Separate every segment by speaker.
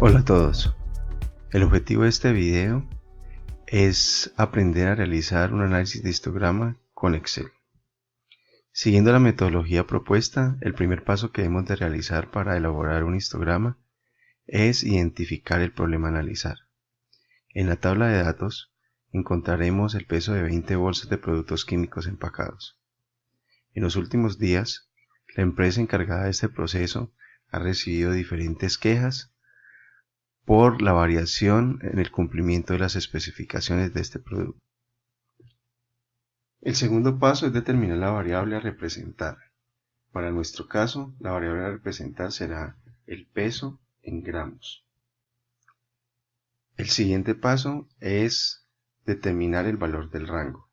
Speaker 1: Hola a todos. El objetivo de este video es aprender a realizar un análisis de histograma con Excel. Siguiendo la metodología propuesta, el primer paso que debemos de realizar para elaborar un histograma es identificar el problema a analizar. En la tabla de datos encontraremos el peso de 20 bolsas de productos químicos empacados. En los últimos días, la empresa encargada de este proceso ha recibido diferentes quejas por la variación en el cumplimiento de las especificaciones de este producto. El segundo paso es determinar la variable a representar. Para nuestro caso, la variable a representar será el peso en gramos. El siguiente paso es determinar el valor del rango.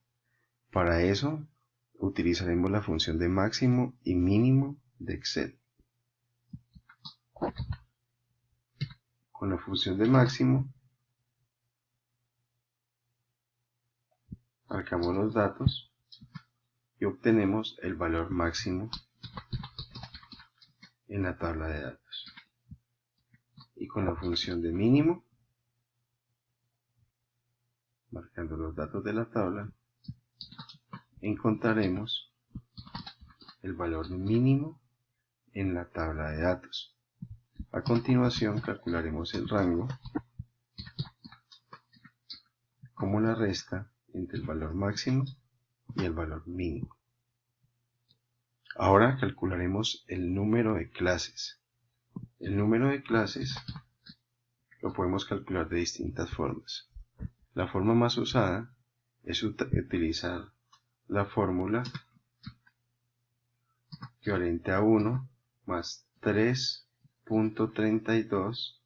Speaker 1: Para eso, utilizaremos la función de máximo y mínimo de Excel. Con la función de máximo, marcamos los datos y obtenemos el valor máximo en la tabla de datos. Y con la función de mínimo, marcando los datos de la tabla, encontraremos el valor mínimo en la tabla de datos. A continuación calcularemos el rango como la resta entre el valor máximo y el valor mínimo. Ahora calcularemos el número de clases. El número de clases lo podemos calcular de distintas formas. La forma más usada es utilizar la fórmula equivalente a 1 más 3.32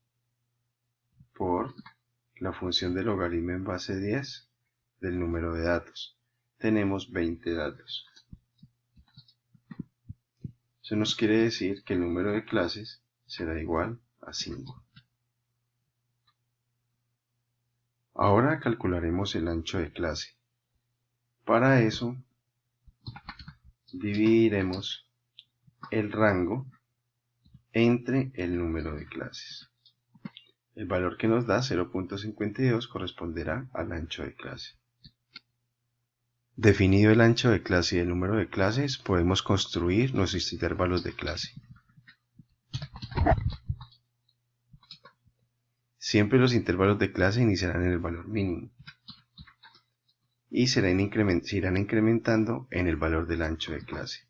Speaker 1: por la función de logaritmo en base 10 del número de datos. Tenemos 20 datos. Eso nos quiere decir que el número de clases será igual a 5. Ahora calcularemos el ancho de clase. Para eso, dividiremos el rango entre el número de clases. El valor que nos da 0.52 corresponderá al ancho de clase. Definido el ancho de clase y el número de clases, podemos construir nuestros intervalos de clase. Siempre los intervalos de clase iniciarán en el valor mínimo y se irán incrementando en el valor del ancho de clase.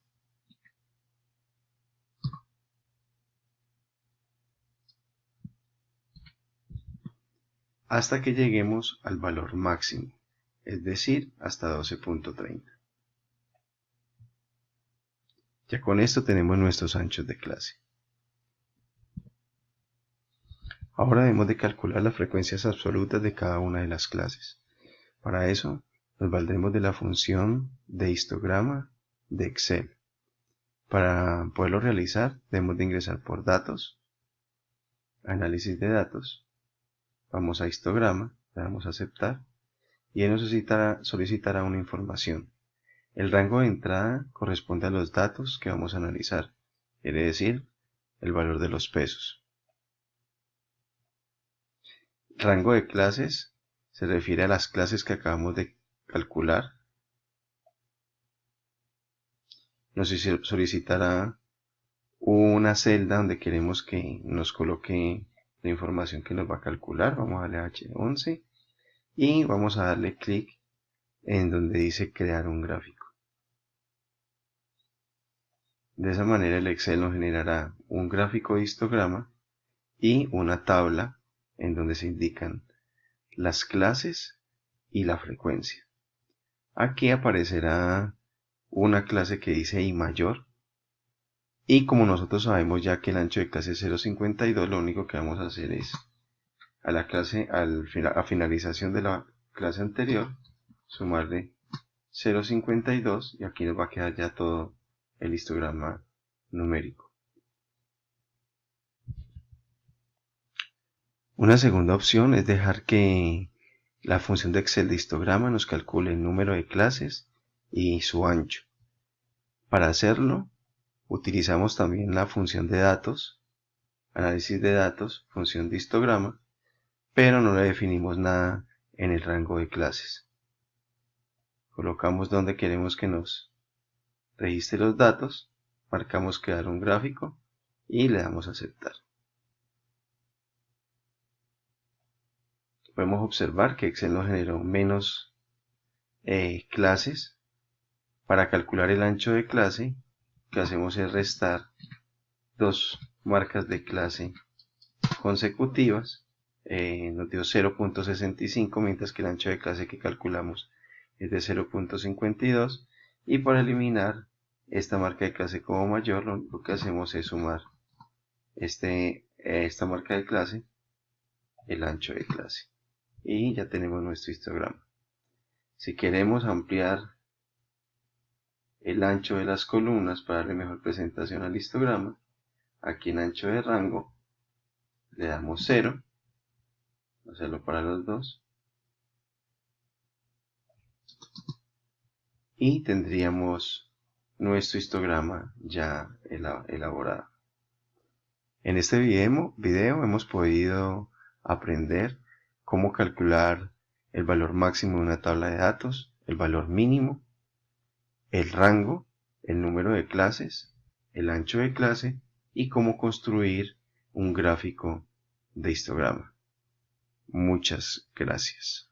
Speaker 1: Hasta que lleguemos al valor máximo, es decir, hasta 12.30. Ya con esto tenemos nuestros anchos de clase. Ahora debemos de calcular las frecuencias absolutas de cada una de las clases. Para eso nos valdremos de la función de histograma de Excel. Para poderlo realizar debemos de ingresar por datos, análisis de datos, vamos a histograma, le damos a aceptar y él nos solicitará una información. El rango de entrada corresponde a los datos que vamos a analizar, quiere decir el valor de los pesos. Rango de clases se refiere a las clases que acabamos de calcular. Nos solicitará una celda donde queremos que nos coloque la información que nos va a calcular. Vamos a darle H11 y vamos a darle clic en donde dice crear un gráfico. De esa manera el Excel nos generará un gráfico de histograma y una tabla en donde se indican las clases y la frecuencia. Aquí aparecerá una clase que dice I mayor y como nosotros sabemos ya que el ancho de clase es 0.52, lo único que vamos a hacer es a finalización de la clase anterior sumarle 0.52 y aquí nos va a quedar ya todo el histograma numérico. Una segunda opción es dejar que la función de Excel de histograma nos calcule el número de clases y su ancho. Para hacerlo, utilizamos también la función de datos análisis de datos, función de histograma, pero no le definimos nada en el rango de clases. Colocamos donde queremos que nos registre los datos, marcamos crear un gráfico y le damos a aceptar. Podemos observar que Excel nos generó menos clases. Para calcular el ancho de clase, lo que hacemos es restar dos marcas de clase consecutivas. Nos dio 0.65, mientras que el ancho de clase que calculamos es de 0.52, y para eliminar esta marca de clase como mayor, lo que hacemos es sumar esta marca de clase, el ancho de clase, y ya tenemos nuestro histograma. Si queremos ampliar el ancho de las columnas para darle mejor presentación al histograma, aquí en ancho de rango le damos 0, hacerlo para los dos, y tendríamos nuestro histograma ya elaborado. En este video hemos podido aprender cómo calcular el valor máximo de una tabla de datos, el valor mínimo, el rango, el número de clases, el ancho de clase y cómo construir un gráfico de histograma. Muchas gracias.